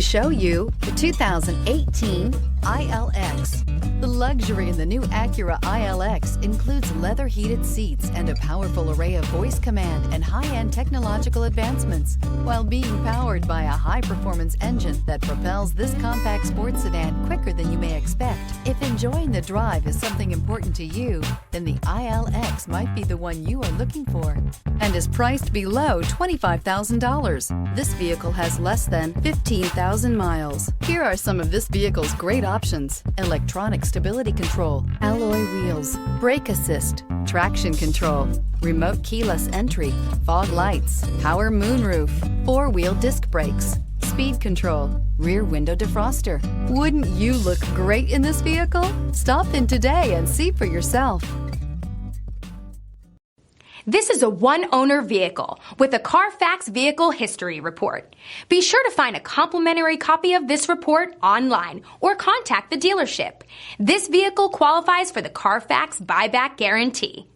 Show you the 2018 ILX. The luxury in the new Acura ILX includes leather heated seats and a powerful array of voice command and high-end technological advancements, while being powered by a high-performance engine that propels this compact sports sedan quicker than you may expect. If enjoying the drive is something important to you, then the ILX might be the one you are looking for, and is priced below $25,000. This vehicle has less than 15,000 miles. Here are some of this vehicle's great options: electronic stability control, alloy wheels, brake assist, traction control, remote keyless entry, fog lights, power moonroof, four-wheel disc brakes, speed control, rear window defroster. Wouldn't you look great in this vehicle? Stop in today and see for yourself. This is a one-owner vehicle with a Carfax Vehicle History Report. Be sure to find a complimentary copy of this report online or contact the dealership. This vehicle qualifies for the Carfax Buyback Guarantee.